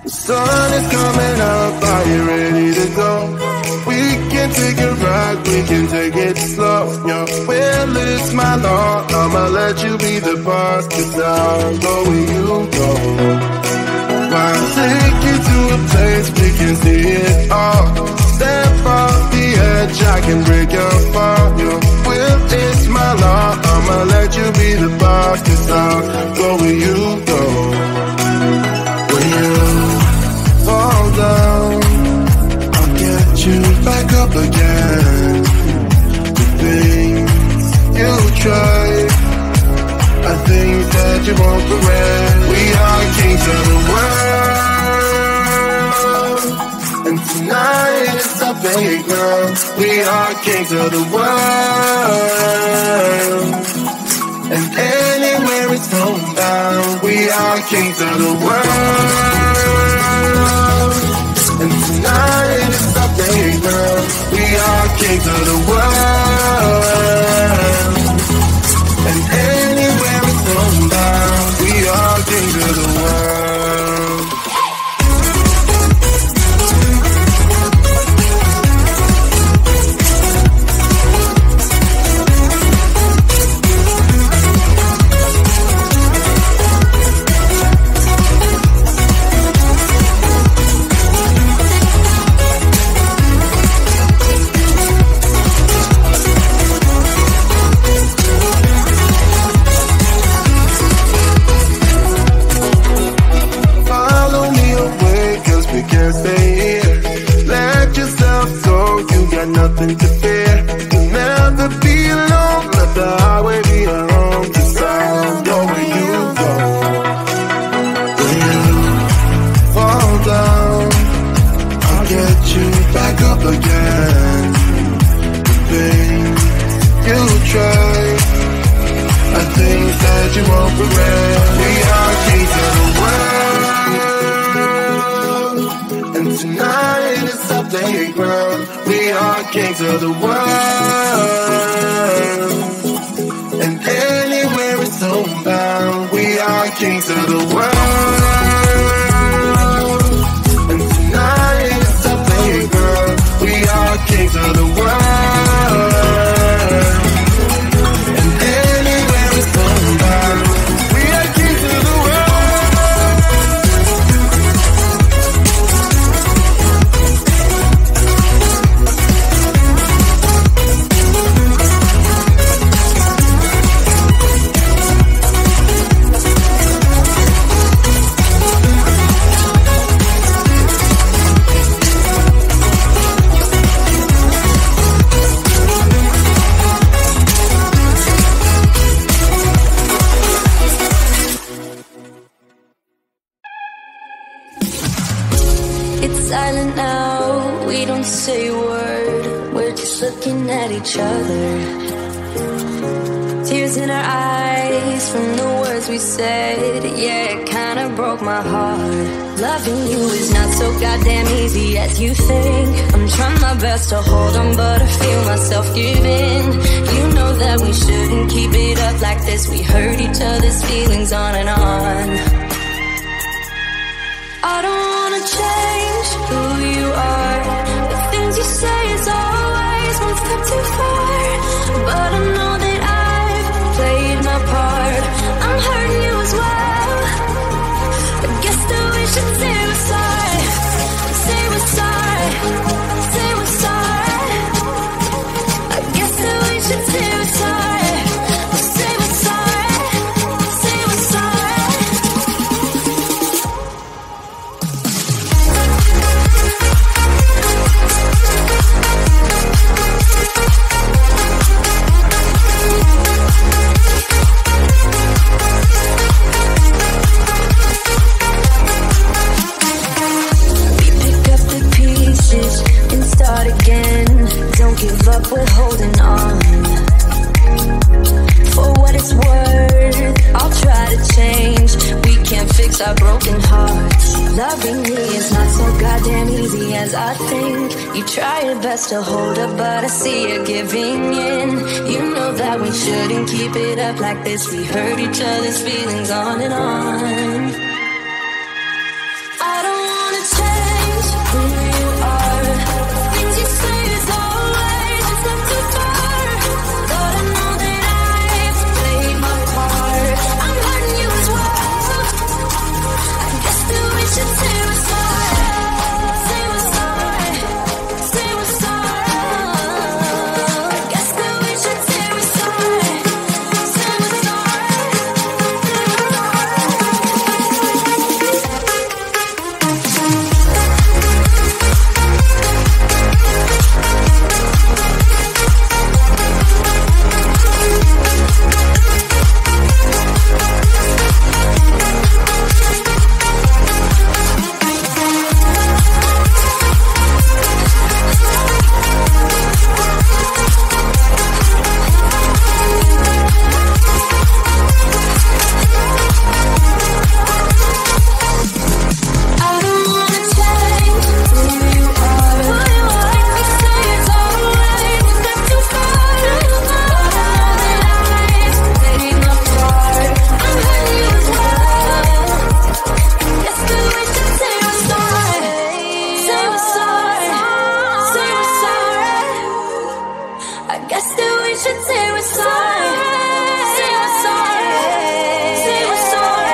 The sun is coming up, are you ready to go? We can take it right, we can take it slow. Yo, well, it's my law, I'ma let you be the boss, 'cause I'll go where you go. I'll take you to a place we can see it all. Step off the edge, I can break your fall. Yo, well, it's my law, I'ma let you be the boss, 'cause I'll go where you go. When you fall down, I'll get you back up again. The things you tried, I think that you won't regret. We are kings of the world, and tonight is our playground. We are kings of the world, and anywhere it's homebound. We are kings of the world, and tonight is our playground. We are kings of the world, and anywhere it's homebound. We are kings of the world. Nothing to fear, you'll never be alone. Let the highway be your home, 'cause I'll go where you go. When you fall down, I'll get you back up again. The things you tried, I think that you won't regret. We are kings of the world, and tonight is our playground. We are kings of the world, and anywhere it's homebound. We are kings of the world, and tonight it's our playground. We are kings of the world, and anywhere it's homebound. We are kings of the world. Silent now, we don't say a word. We're just looking at each other. Tears in our eyes from the words we said. Yeah, it kinda broke my heart. Loving you is not so goddamn easy as you think. I'm trying my best to hold on, but I feel myself giving. You know that we shouldn't keep it up like this. We hurt each other's feelings on and on. I don't wanna change who you are. The things you say is always one step too far. But I know that I've played my part. I'm hurting you as well. I guess that we should say we're sorry. Say we're sorry. Say we're sorry. I guess that we should say we're sorry. Say we're sorry. Say we're sorry. We're holding on. For what it's worth, I'll try to change. We can't fix our broken hearts. Loving me is not so goddamn easy as I think. You try your best to hold up, but I see you giving in. You know that we shouldn't keep it up like this. We hurt each other's feelings on and on. I don't want should say we're sorry. Say we're sorry. Say we're sorry.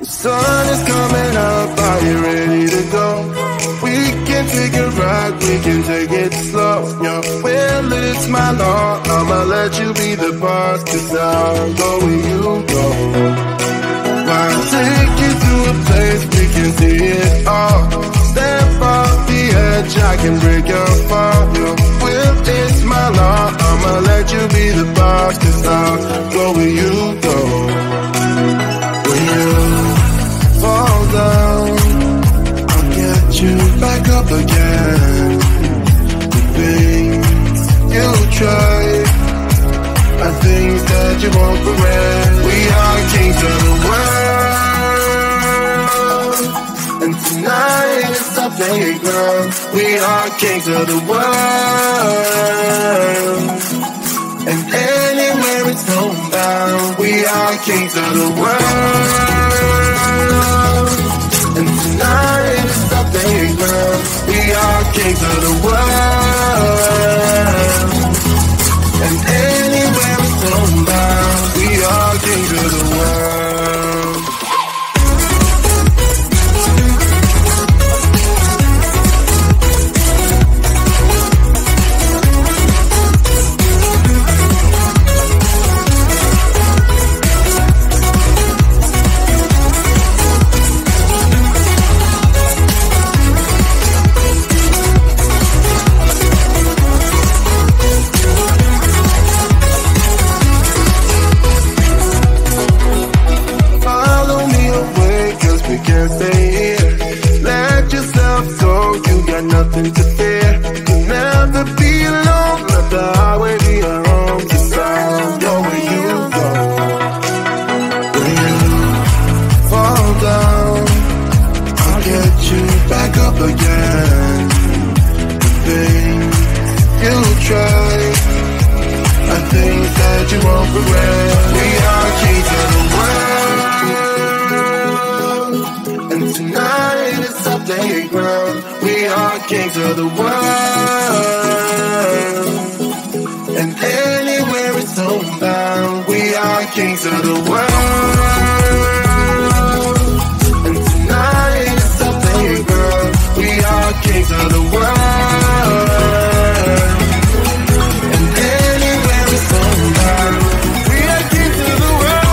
The sun is coming up, are you ready to go? We can take a ride, we can take it slow, yo. Well, it's my law, I'ma let you be the boss, 'cause I'll go where you go. I'll take you to a place we can see it all. Step off the edge, I can break your fall, yo. Well, it's my law, I'ma let you be the boss, 'cause I'll go where you go. When you fall down, I'll get you back up again. The things you try are things that you won't regret. We are kings of the world, and tonight is our playground. We are kings of the world, and anywhere it's homebound. We are kings of the world, and tonight is our playground. We are kings of the world, and anywhere it's homebound. We are kings of the world. kings of the world. And anywhere it's homebound, we are kings of the world. And tonight it's our day, girl. We are kings of the world. And anywhere it's homebound, we are kings of the world.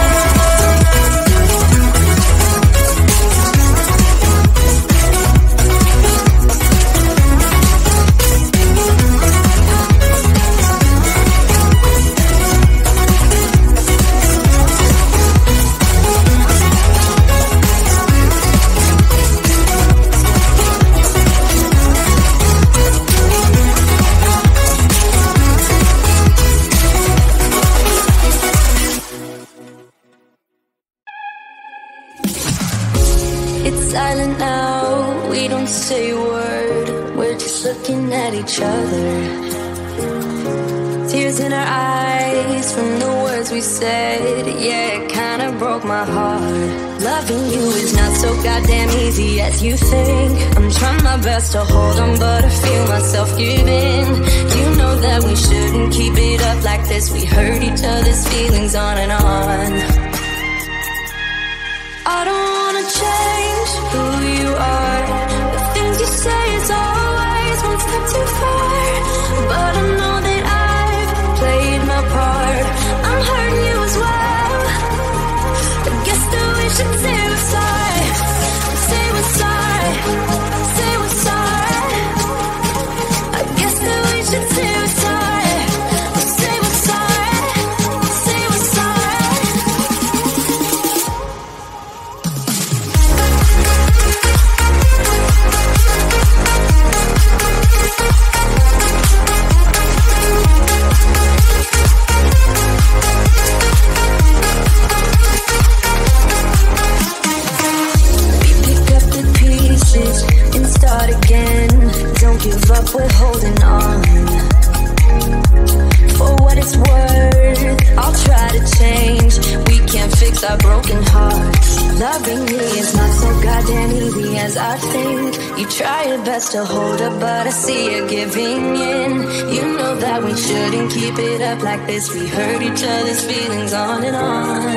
It's silent now, we don't say a word. We're just looking at each other. Tears in our eyes from the words we said. Yeah, it kinda broke my heart. Loving you is not so goddamn easy as you think. I'm trying my best to hold on, but I feel myself giving. You know that we shouldn't keep it up like this. We hurt each other's feelings on and on. I don't wanna change who you are. The things you say is always one step too far. But I know that I've played my part. I'm hurting you as well. I guess that we should say we're sorry. Say we're sorry. Say we're sorry. I guess that we should say we're sorry. Say we're sorry. Say we're sorry. Start again. Don't give up, we're holding on. For what it's worth, I'll try to change. We can't fix our broken hearts. Loving me is not so goddamn easy as I think. You try your best to hold up, but I see you giving in. You know that we shouldn't keep it up like this. We hurt each other's feelings on and on.